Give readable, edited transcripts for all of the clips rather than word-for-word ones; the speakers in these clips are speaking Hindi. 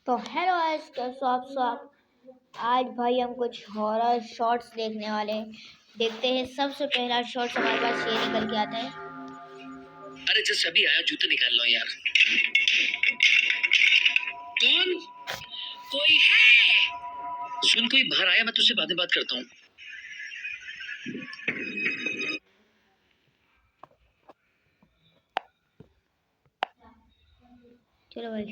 तो हेलो गाइस, कैसे हो आप सब। आज भाई हम कुछ हॉरर शॉर्ट्स देखने वाले हैं। देखते हैं। सबसे पहला शॉर्ट्स हमारे पास ये निकल के आता है। अरे जस्ट अभी आया, जूते निकाल लो यार। कौन? कोई है? सुन, कोई बाहर आया, मैं तुझसे बात करता हूँ। चलो भाई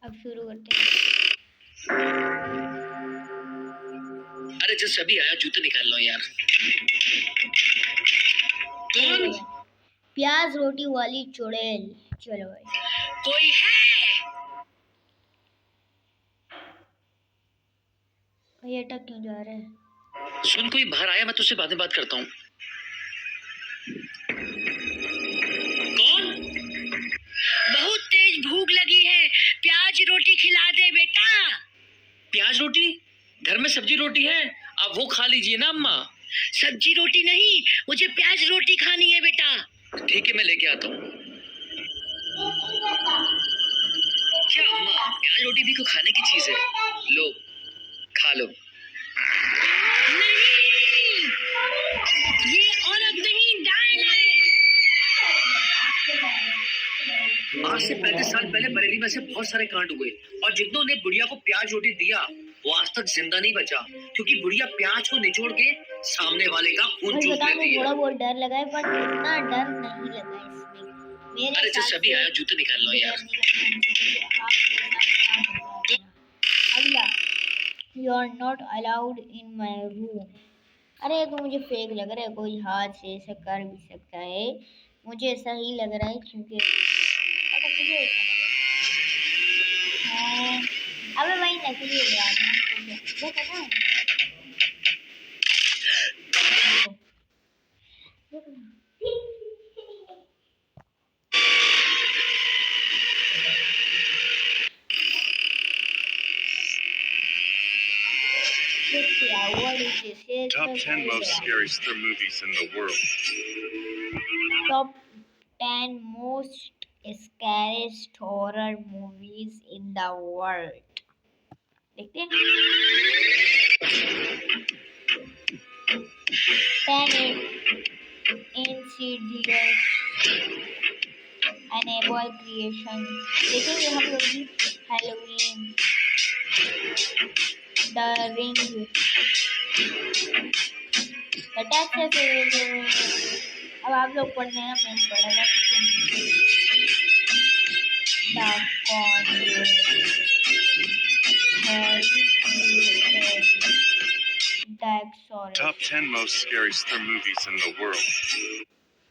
अब शुरू करते हैं। अरे जस्ट अभी आया, जूते निकाल लो यार। कौन? प्याज रोटी वाली चुड़ैल। चलो भाई। कोई है? भाई अटक क्यों जा रहा है? सुन, कोई बाहर आया, मैं तुझसे बात करता हूँ। कौन? बहुत तेज भूख लगी है, प्याज रोटी खिला दे बेटा। प्याज रोटी? घर में सब्जी रोटी है, आप वो खा लीजिए ना अम्मा। सब्जी रोटी नहीं, मुझे प्याज रोटी खानी है बेटा। ठीक है, मैं लेके आता हूँ। क्या अम्मा, प्याज रोटी भी कोई खाने की चीज है? लो, खा लो। नहीं, ये औरत नहीं, डायन है। आज से 35 साल पहले बरेली में से बहुत सारे कांड हुए और जितनों ने बुढ़िया को प्याज रोटी दिया वो आज तक जिंदा नहीं बचा, क्योंकि बुढ़िया प्याज को निचोड़ के सामने वाले का खून चूस लेती है। थोड़ा बहुत डर लगा है, पर इतना डर नहीं लगा इसमें। अरे जस्ट अभी आया, जूते निकाल लो यार। अगला, you are not allowed in my room. अरे तो मुझे फेक लग रहा है, कोई हाथ से ऐसा कर भी सकता है। मुझे ऐसा ही लग रहा है क्योंकि मुझे ऐसा लग रहा है। अबे भाई नकली है यार। देखो ना, देखो ना। Top 10 most scary thriller movies in the world. Top 10 most scariest horror movies in the world. देखते हैं। 10 Insidious, Annabelle Creation, देखेंगे हम लोग भी। Halloween, The Ring, The Texas। अब आप लोग पढ़ने ना, मैं नहीं पढ़ेगा। The Conjuring, Top 10 most scary thriller movies in the world.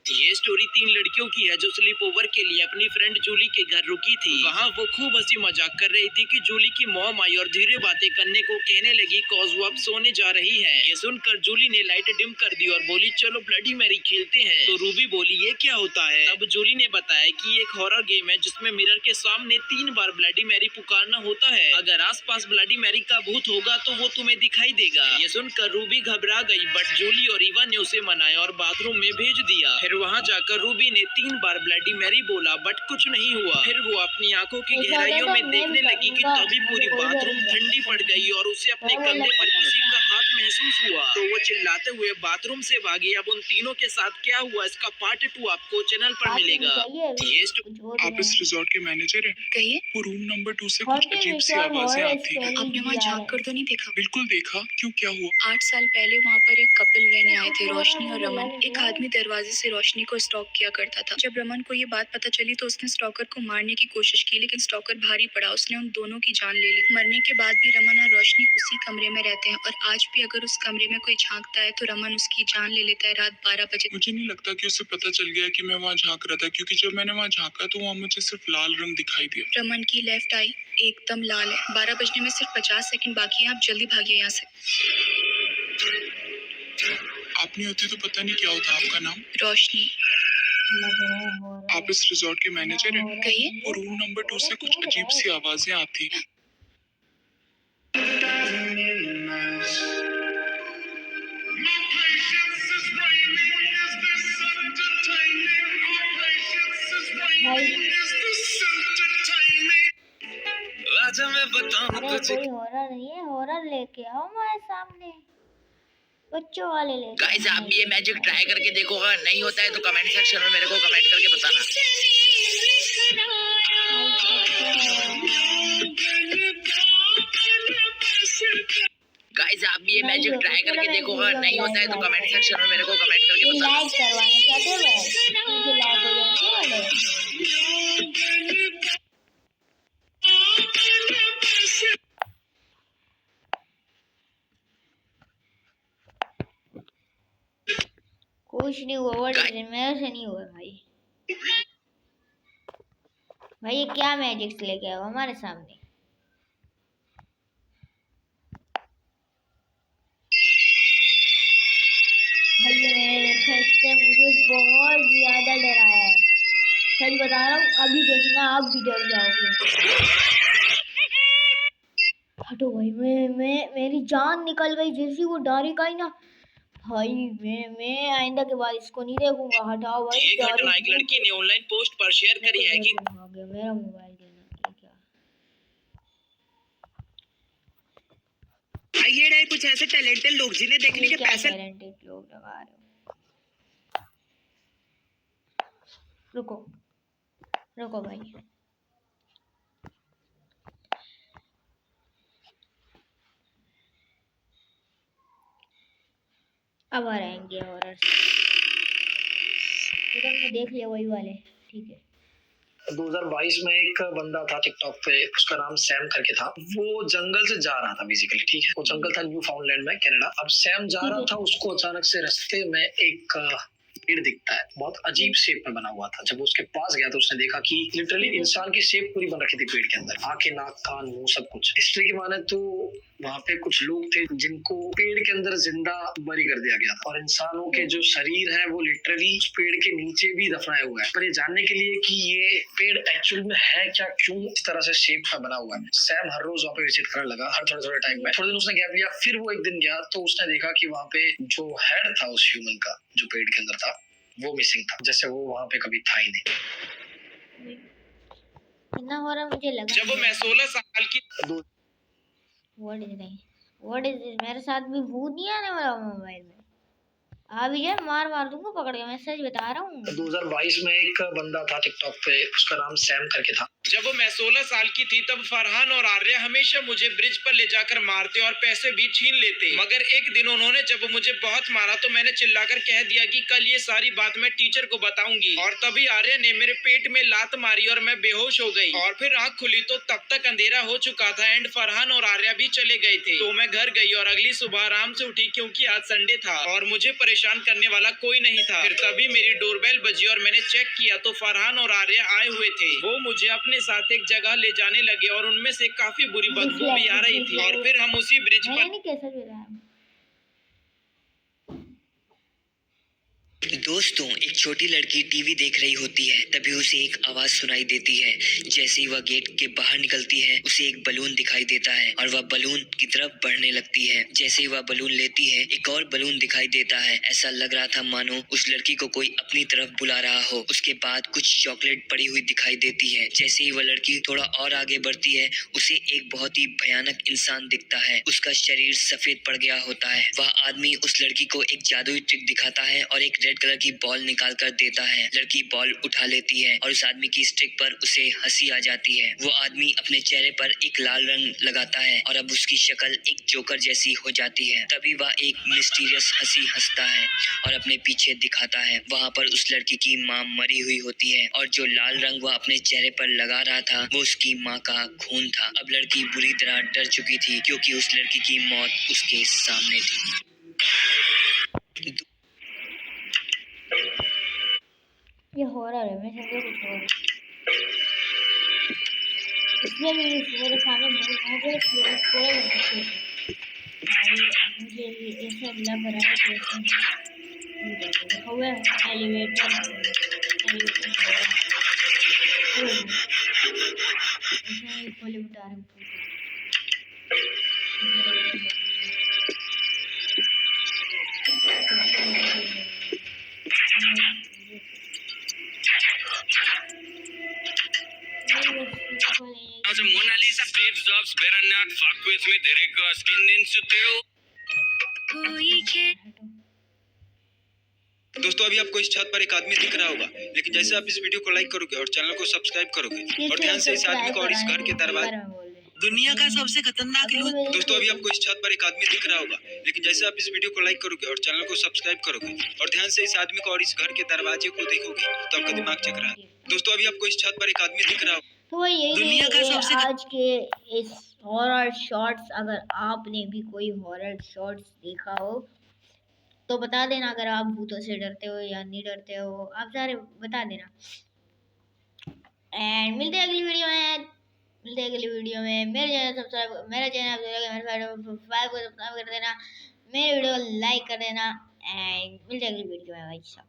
ये स्टोरी 3 लड़कियों की है जो स्लीप ओवर के लिए अपनी फ्रेंड जूली के घर रुकी थी। वहाँ वो खूब हंसी मजाक कर रही थी कि जूली की मॉम आई और धीरे बातें करने को कहने लगी कॉज वो अब सोने जा रही है। ये सुनकर जूली ने लाइट डिम कर दी और बोली चलो ब्लडी मैरी खेलते हैं। तो रूबी बोली ये क्या होता है। तब जूली ने बताया कि एक हॉरर गेम है जिसमें मिरर के सामने 3 बार ब्लडी मैरी पुकारना होता है। अगर आस पास ब्लडी मैरी का भूत होगा तो वो तुम्हें दिखाई देगा। ये सुनकर रूबी घबरा गई, बट जूली और ईवा ने उसे मनाया और बाथरूम में भेज दिया। फिर वहाँ जाकर रूबी ने 3 बार ब्लडी मैरी बोला, बट कुछ नहीं हुआ। फिर वो अपनी आंखों की गहराइयों में देखने लगी कि तभी पूरी बाथरूम ठंडी पड़ गई और उसे अपने कंधे पर किसी का हाथ महसूस हुआ। तो वो चिल्लाते हुए बाथरूम से भागी। अब उन तीनों के साथ क्या हुआ इसका पार्ट 2 आपको चैनल पर मिलेगा। आप इस रिजॉर्ट के मैनेजर हैं? कहिए। वो रूम नंबर 2 से कुछ अजीब सी आवाजें आती हैं। आपने वहाँ झांक कर तो नहीं देखा? बिल्कुल देखा, क्यों, क्या हुआ? 8 साल पहले वहाँ पर एक कपल रहने आए थे, रोशनी और रमन। एक आदमी दरवाजे से रोशनी को स्टॉक किया करता था। जब रमन को ये बात पता चली तो उसने स्टॉकर को मारने की कोशिश की, लेकिन स्टॉकर भारी पड़ा, उसने उन दोनों की जान ले ली। मरने के बाद भी रमन और रोशनी उसी कमरे में रहते हैं और आज भी अगर उस कमरे में कोई झांकता है तो रमन उसकी जान ले लेता है रात 12 बजे। मुझे नहीं लगता कि उसे पता चल गया कि मैं वहाँ झांक रहा था, क्योंकि जब मैंने वहाँ झांका तो वहाँ मुझे सिर्फ लाल रंग दिखाई दिया। रमन की लेफ्ट आई एकदम लाल है। 12 बजने में सिर्फ 50 सेकंड बाकी है, आप जल्दी भागिए यहाँ से। आप नहीं होती तो पता नहीं क्या होता। आपका नाम? रोशनी। आप इस रिजॉर्ट के मैनेजर हैं? कहिए। वो रूम नंबर 2 से कुछ अजीब सी आवाजें आती हैं। आजा मैं बताऊं अरे तुझे। कोई हॉरर नहीं है, हॉरर लेके आओ हमारे सामने, बच्चों वाले लेके गाइस आओ। आप भी ये मैजिक ट्राई करके देखो, अगर नहीं होता है तो कमेंट सेक्शन में मेरे को कमेंट करके बताना। गाइस आप भी ये नहीं मैजिक होता, ट्राई चलो करके मैं देखो, इस अगर वीडियो में नहीं होता है तो लाइक कमेंट सेक्शन में मेरे को कमेंट करके ये बताना। लाइक करवाना चाहते हो बस, मुझे लाइक हो जाएंगे वाले। कुछ नहीं हुआ, मेरे से नहीं हुआ भाई। भाई ये क्या मैजिक्स लेके आओ हमारे सामने। भाई ये मैंने देखा, इससे मुझे बहुत ज्यादा डराया है, सच बता रहा हूँ। अभी देखना आप भी डर जाओगे। हटो भाई, मेरी जान निकल गई जैसी वो डारी का ही ना। भाई मैं आइंदा के बाद इसको नहीं देखूंगा। हटाओ भाई। ये घटना एक लड़की ने ऑनलाइन पोस्ट पर शेयर करी है कि मेरा मोबाइल देना क्या। ये रहे कुछ ऐसे टैलेंटेड लोग जिन्हें देखने के पैसे। टैलेंटेड लोग लगा रहे हो। रुको रुको भाई, अब आ रहेंगे और तुमने देख लिया वही वाले, ठीक है। 2022 में एक बंदा था टिकटॉक पे, उसका नाम सैम करके था। वो जंगल से जा रहा था बेसिकली, ठीक है। वो जंगल था न्यू फाउंडलैंड में, कनाडा। अब सैम जा रहा था, उसको अचानक से रास्ते में एक पेड़ दिखता है, बहुत अजीब शेप में बना हुआ था। जब वो उसके पास गया तो उसने देखा कि लिटरली इंसान की शेप पूरी बन रखी थी पेड़ के अंदर, आंखें, नाक, कान, मुंह, सब कुछ। हिस्ट्री की माने तो वहाँ पे कुछ लोग थे जिनको पेड़ के अंदर जिंदा बरी कर दिया गया था, और इंसानों के जो शरीर है वो लिटरली उस पेड़ के नीचे भी दफनाए हुए हैं। पर ये जानने के लिए कि ये पेड़ एक्चुअल में है क्या, क्यों इस तरह से शेप का बना हुआ है, सैम हर रोज वहाँ पे विजिट करने लगा, हर थोड़े थोड़े टाइम में। थोड़े दिन उसने गैप लिया, फिर वो एक दिन गया तो उसने देखा कि वहाँ पे जो हेड था उस ह्यूमन का, जो पेड़ के अंदर था, वो मिसिंग था, जैसे वो वहाँ पे कभी था ही नहीं। कितना हो रहा मुझे लगा। जब मैं 16 साल की व्हाट इज दिस, मेरे साथ भी भूत नहीं आने वाला मोबाइल में। अभी जो मार दूंगा पकड़ के, मैं सच बता रहा हूँ। 2022 में एक बंदा था टिकटॉक पे, उसका नाम सैम करके था। जब मैं 16 साल की थी तब फरहान और आर्या हमेशा मुझे ब्रिज पर ले जाकर मारते और पैसे भी छीन लेते। मगर एक दिन उन्होंने जब मुझे बहुत मारा तो मैंने चिल्लाकर कह दिया कि कल ये सारी बात मैं टीचर को बताऊंगी। और तभी आर्या ने मेरे पेट में लात मारी और मैं बेहोश हो गई। और फिर आँख खुली तो तब तक अंधेरा हो चुका था एंड फरहान और आर्या भी चले गए थे। तो मैं घर गई और अगली सुबह आराम से उठी क्योंकि आज संडे था और मुझे परेशान करने वाला कोई नहीं था। फिर तभी मेरी डोरबेल बजी और मैंने चेक किया तो फरहान और आर्या आए हुए थे। वो मुझे अपने साथ एक जगह ले जाने लगे और उनमें से काफी बुरी बदबू भी आ रही थी। और फिर हम उसी ब्रिज पर नहीं कैसे बताया। दोस्तों, एक छोटी लड़की टीवी देख रही होती है, तभी उसे एक आवाज सुनाई देती है। जैसे ही वह गेट के बाहर निकलती है, उसे एक बलून दिखाई देता है और वह बलून की तरफ बढ़ने लगती है। जैसे ही वह बलून लेती है, एक और बलून दिखाई देता है। ऐसा लग रहा था मानो उस लड़की को कोई अपनी तरफ बुला रहा हो। उसके बाद कुछ चॉकलेट पड़ी हुई दिखाई देती है। जैसे ही वह लड़की थोड़ा और आगे बढ़ती है, उसे एक बहुत ही भयानक इंसान दिखता है। उसका शरीर सफेद पड़ गया होता है। वह आदमी उस लड़की को एक जादुई ट्रिक दिखाता है और एक रेड कलर की बॉल निकाल कर देता है। लड़की बॉल उठा लेती है और उस आदमी की स्टिक पर उसे हंसी आ जाती है। वो आदमी अपने चेहरे पर एक लाल रंग लगाता है और अब उसकी शक्ल एक जोकर जैसी हो जाती है। तभी वह एक मिस्टीरियस हंसी हंसता है और अपने पीछे दिखाता है। वहाँ पर उस लड़की की माँ मरी हुई होती है और जो लाल रंग वह अपने चेहरे पर लगा रहा था वो उसकी माँ का खून था। अब लड़की बुरी तरह डर चुकी थी क्योंकि उस लड़की की मौत उसके सामने थी। ये हॉरर है, मैं समझे कुछ और। इसमें भी मेरे सामने मुझे ऐसा लग रहा है कि हुआ एलिवेटर खोले बता रहे Mona Lisa Steve Jobs better not fuck with me, तेरे का skin दिन से तेरे दोस्तों अभी आपको इस छत पर एक आदमी दिख रहा होगा, लेकिन जैसे आप इस वीडियो को लाइक करोगे और चैनल को सब्सक्राइब करोगे और ध्यान से इस आदमी को और इस घर के दरवाजे दुनिया का सबसे खतरनाक लोग दोस्तों अभी आपको इस छत पर एक आदमी दिख रहा होगा, लेकिन जैसे आप इस वीडियो को लाइक करोगे और चैनल को सब्सक्राइब करोगे और ध्यान से इस आदमी को और इस घर के दरवाजे को देखोगे तो आपका दिमाग चकरा है। दोस्तों अभी आपको इस छत पर एक आदमी दिख रहा होगा। तो वही यही दुनिया का सबसे आज के इस हॉरर शॉर्ट्स। अगर आपने भी कोई हॉरर शॉर्ट्स देखा हो तो बता देना। अगर आप भूतों से डरते हो या नहीं डरते हो, आप सारे बता देना। एंड मिलते हैं अगली वीडियो में। मेरा चैनल सब्सक्राइब कर देना, मेरे वीडियो को लाइक कर देना एंड मिलते हैं अगली वीडियो में भाई साहब।